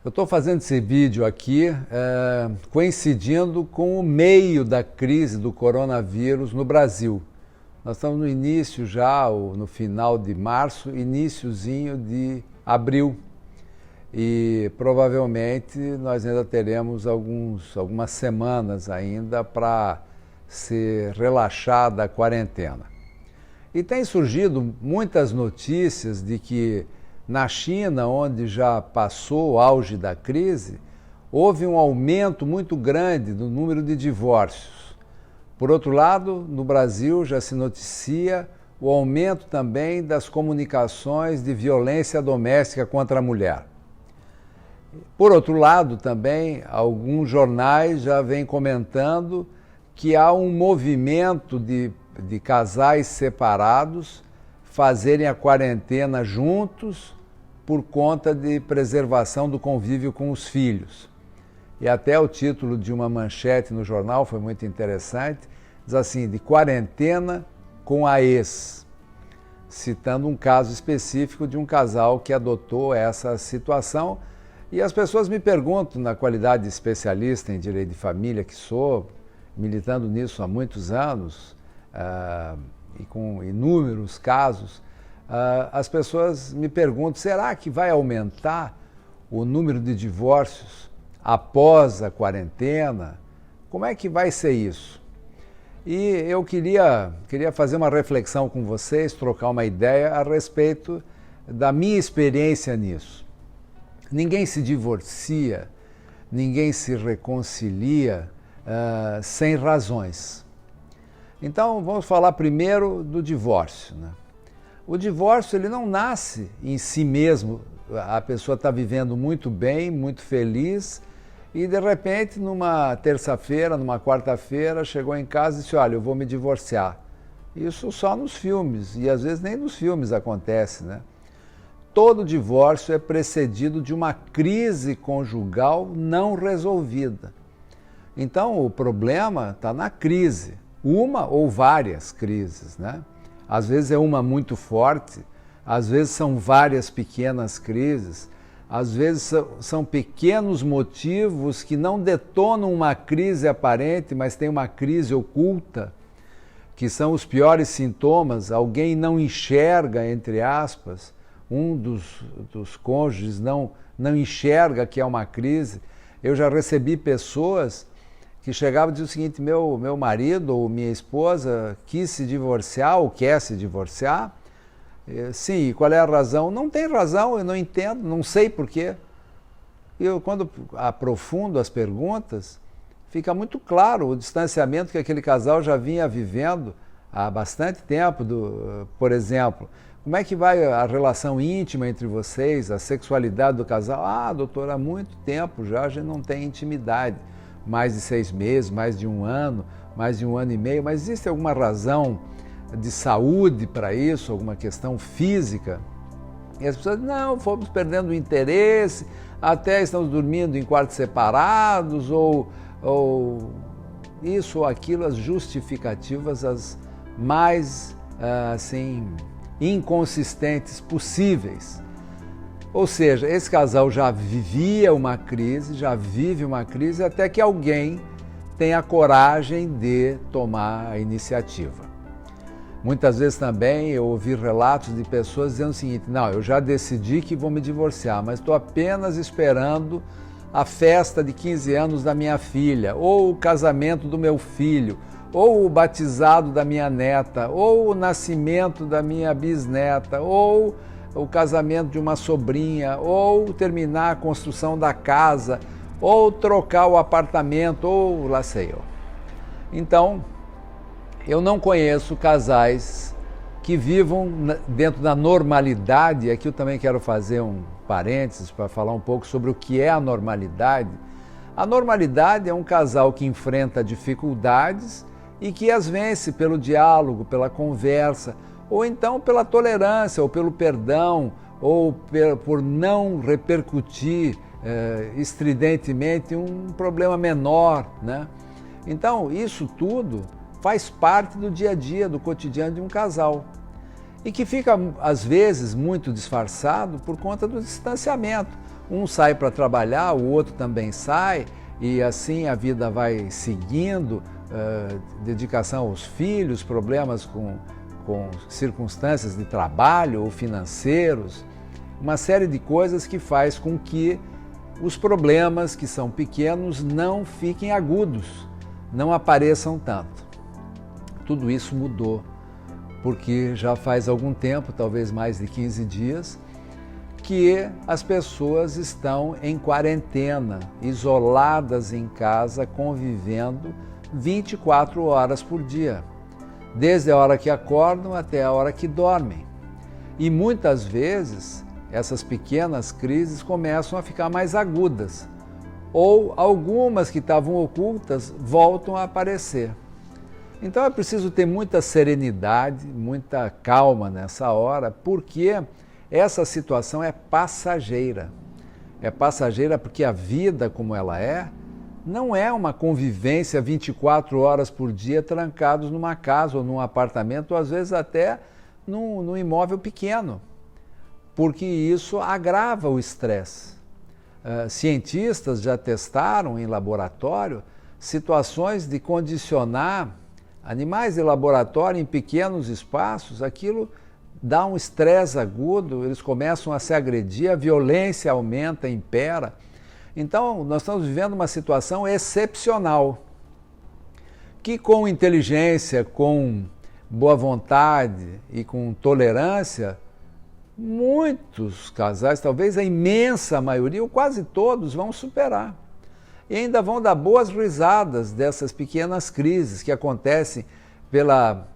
Eu estou fazendo esse vídeo aqui coincidindo com o meio da crise do coronavírus no Brasil. Nós estamos no início já, no final de março, iniciozinho de abril. E provavelmente nós ainda teremos algumas semanas ainda para ser relaxada a quarentena. E tem surgido muitas notícias de que na China, onde já passou o auge da crise, houve um aumento muito grande do número de divórcios. Por outro lado, no Brasil já se noticia o aumento também das comunicações de violência doméstica contra a mulher. Por outro lado, também, alguns jornais já vêm comentando que há um movimento de casais separados fazerem a quarentena juntos por conta de preservação do convívio com os filhos. E até o título de uma manchete no jornal foi muito interessante, diz assim, de quarentena com a ex, citando um caso específico de um casal que adotou essa situação. E as pessoas me perguntam, na qualidade de especialista em direito de família que sou, militando nisso há muitos anos, e com inúmeros casos, as pessoas me perguntam, será que vai aumentar o número de divórcios após a quarentena? Como é que vai ser isso? E eu queria fazer uma reflexão com vocês, trocar uma ideia a respeito da minha experiência nisso. Ninguém se divorcia, ninguém se reconcilia sem razões. Então, vamos falar primeiro do divórcio, né? O divórcio, ele não nasce em si mesmo. A pessoa está vivendo muito bem, muito feliz, e de repente, numa terça-feira, numa quarta-feira, chegou em casa e disse, olha, eu vou me divorciar. Isso só nos filmes, e às vezes nem nos filmes acontece, né? Todo divórcio é precedido de uma crise conjugal não resolvida. Então, o problema está na crise. Uma ou várias crises, né? Às vezes é uma muito forte, às vezes são várias pequenas crises, às vezes são pequenos motivos que não detonam uma crise aparente, mas tem uma crise oculta, que são os piores sintomas. Alguém não enxerga, entre aspas, um dos cônjuges não enxerga que é uma crise. Eu já recebi pessoas que chegavam e diziam o seguinte, meu marido ou minha esposa quis se divorciar ou quer se divorciar. Sim, qual é a razão? Não tem razão, eu não entendo, não sei porquê. Eu, quando aprofundo as perguntas, fica muito claro o distanciamento que aquele casal já vinha vivendo há bastante tempo. Por exemplo, como é que vai a relação íntima entre vocês, a sexualidade do casal? Ah, doutor, há muito tempo já a gente não tem intimidade. Mais de 6 meses, mais de 1 ano, mais de 1 ano e meio, mas existe alguma razão de saúde para isso, alguma questão física? E as pessoas dizem, não, fomos perdendo o interesse, até estamos dormindo em quartos separados, ou isso ou aquilo, as justificativas as mais, assim, inconsistentes possíveis. Ou seja, esse casal já vivia uma crise, já vive uma crise, até que alguém tenha a coragem de tomar a iniciativa. Muitas vezes também eu ouvi relatos de pessoas dizendo o seguinte, não, eu já decidi que vou me divorciar, mas estou apenas esperando a festa de 15 anos da minha filha, ou o casamento do meu filho, ou o batizado da minha neta, ou o nascimento da minha bisneta, ou o casamento de uma sobrinha, ou terminar a construção da casa, ou trocar o apartamento, ou lá sei eu. Então, eu não conheço casais que vivam dentro da normalidade. Aqui eu também quero fazer um parênteses para falar um pouco sobre o que é a normalidade. A normalidade é um casal que enfrenta dificuldades e que as vence pelo diálogo, pela conversa, ou então pela tolerância, ou pelo perdão, ou por não repercutir estridentemente um problema menor, né? Então, isso tudo faz parte do dia a dia, do cotidiano de um casal. E que fica, às vezes, muito disfarçado por conta do distanciamento. Um sai para trabalhar, o outro também sai, e assim a vida vai seguindo, dedicação aos filhos, problemas com circunstâncias de trabalho ou financeiros, uma série de coisas que faz com que os problemas que são pequenos não fiquem agudos, não apareçam tanto. Tudo isso mudou, porque já faz algum tempo, talvez mais de 15 dias, que as pessoas estão em quarentena, isoladas em casa, convivendo 24 horas por dia, desde a hora que acordam até a hora que dormem. E muitas vezes essas pequenas crises começam a ficar mais agudas, ou algumas que estavam ocultas voltam a aparecer. Então é preciso ter muita serenidade, muita calma nessa hora, porque essa situação é passageira. É passageira porque a vida como ela é, não é uma convivência 24 horas por dia trancados numa casa ou num apartamento, ou às vezes até num imóvel pequeno, porque isso agrava o estresse. Cientistas já testaram em laboratório situações de condicionar animais de laboratório em pequenos espaços, aquilo dá um estresse agudo, eles começam a se agredir, a violência aumenta, impera. Então, nós estamos vivendo uma situação excepcional, que com inteligência, com boa vontade e com tolerância, muitos casais, talvez a imensa maioria, ou quase todos, vão superar. E ainda vão dar boas risadas dessas pequenas crises que acontecem pela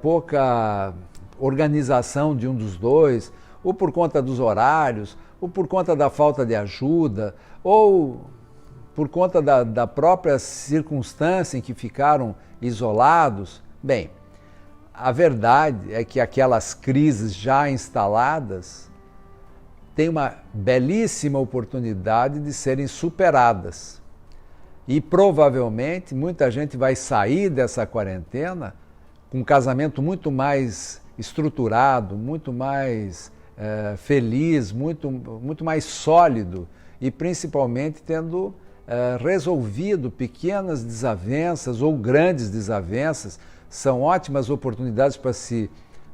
pouca organização de um dos dois, ou por conta dos horários, ou por conta da falta de ajuda, ou por conta da própria circunstância em que ficaram isolados. Bem, a verdade é que aquelas crises já instaladas têm uma belíssima oportunidade de serem superadas. E provavelmente muita gente vai sair dessa quarentena com um casamento muito mais estruturado, muito mais feliz, muito mais sólido e principalmente tendo resolvido pequenas desavenças ou grandes desavenças. São ótimas oportunidades para se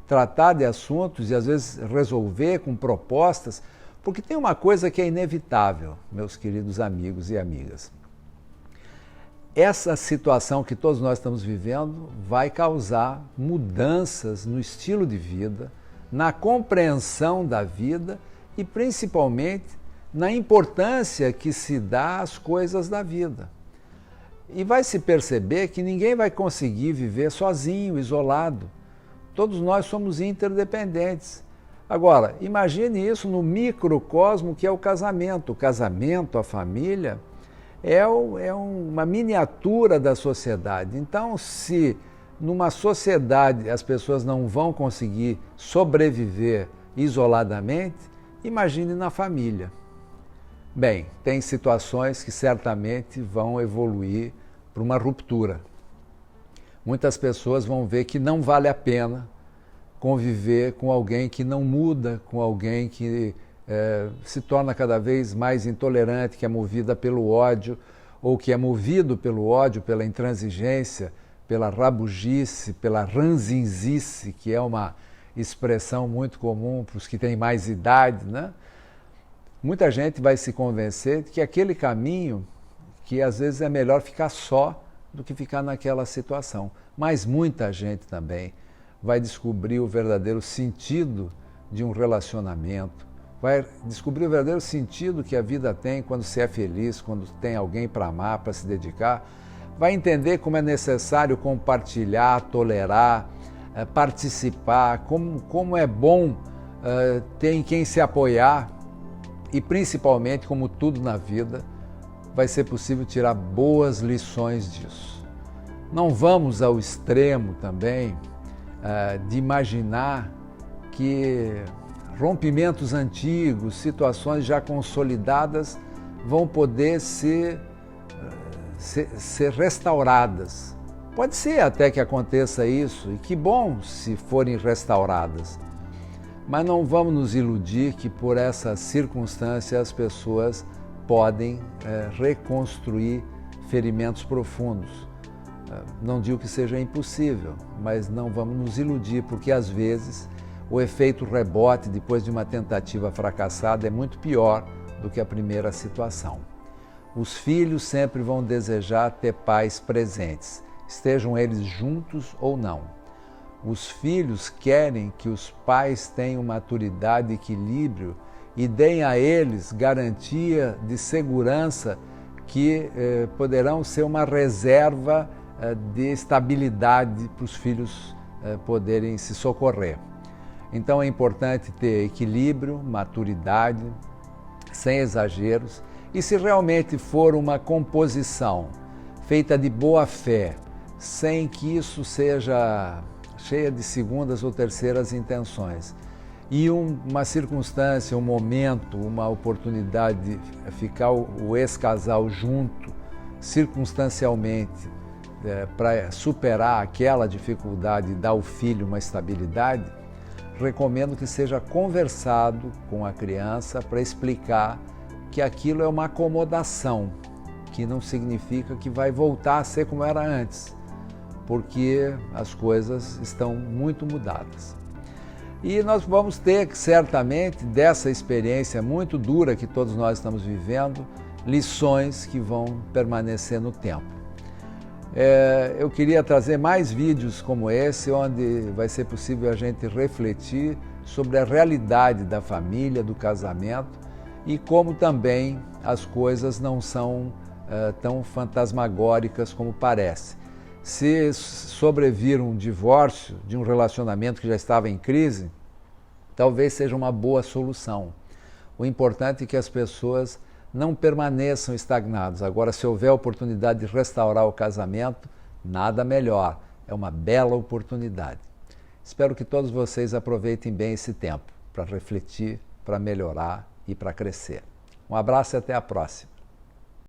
tratar de assuntos e às vezes resolver com propostas, porque tem uma coisa que é inevitável, meus queridos amigos e amigas. Essa situação que todos nós estamos vivendo vai causar mudanças no estilo de vida, na compreensão da vida e principalmente na importância que se dá às coisas da vida. E vai se perceber que ninguém vai conseguir viver sozinho, isolado. Todos nós somos interdependentes. Agora, imagine isso no microcosmo que é o casamento. O casamento, a família, é uma miniatura da sociedade. Então, se numa sociedade as pessoas não vão conseguir sobreviver isoladamente, imagine na família. Bem, tem situações que certamente vão evoluir para uma ruptura. Muitas pessoas vão ver que não vale a pena conviver com alguém que não muda, com alguém que se torna cada vez mais intolerante, que é movida pelo ódio, ou que é movido pelo ódio, pela intransigência, pela rabugice, pela ranzinzice, que é uma expressão muito comum para os que têm mais idade, né? Muita gente vai se convencer de que aquele caminho, que às vezes é melhor ficar só do que ficar naquela situação. Mas muita gente também vai descobrir o verdadeiro sentido de um relacionamento, vai descobrir o verdadeiro sentido que a vida tem quando se é feliz, quando tem alguém para amar, para se dedicar, vai entender como é necessário compartilhar, tolerar, participar, como é bom ter em quem se apoiar e principalmente, como tudo na vida, vai ser possível tirar boas lições disso. Não vamos ao extremo também de imaginar que rompimentos antigos, situações já consolidadas vão poder ser restauradas. Pode ser até que aconteça isso, e que bom se forem restauradas. Mas não vamos nos iludir que por essa circunstância as pessoas podem reconstruir ferimentos profundos. Não digo que seja impossível, mas não vamos nos iludir, porque às vezes o efeito rebote depois de uma tentativa fracassada é muito pior do que a primeira situação. Os filhos sempre vão desejar ter pais presentes, estejam eles juntos ou não. Os filhos querem que os pais tenham maturidade e equilíbrio e deem a eles garantia de segurança que poderão ser uma reserva de estabilidade para os filhos poderem se socorrer. Então é importante ter equilíbrio, maturidade, sem exageros, e se realmente for uma composição feita de boa fé, sem que isso seja cheia de segundas ou terceiras intenções, e uma circunstância, um momento, uma oportunidade de ficar o ex-casal junto, circunstancialmente, para superar aquela dificuldade e dar ao filho uma estabilidade, recomendo que seja conversado com a criança para explicar que aquilo é uma acomodação, que não significa que vai voltar a ser como era antes, porque as coisas estão muito mudadas. E nós vamos ter, certamente, dessa experiência muito dura que todos nós estamos vivendo, lições que vão permanecer no tempo. Eu queria trazer mais vídeos como esse, onde vai ser possível a gente refletir sobre a realidade da família, do casamento e como também as coisas não são tão fantasmagóricas como parece. Se sobrevir um divórcio de um relacionamento que já estava em crise, talvez seja uma boa solução. O importante é que as pessoas não permaneçam estagnados. Agora, se houver a oportunidade de restaurar o casamento, nada melhor. É uma bela oportunidade. Espero que todos vocês aproveitem bem esse tempo para refletir, para melhorar e para crescer. Um abraço e até a próxima.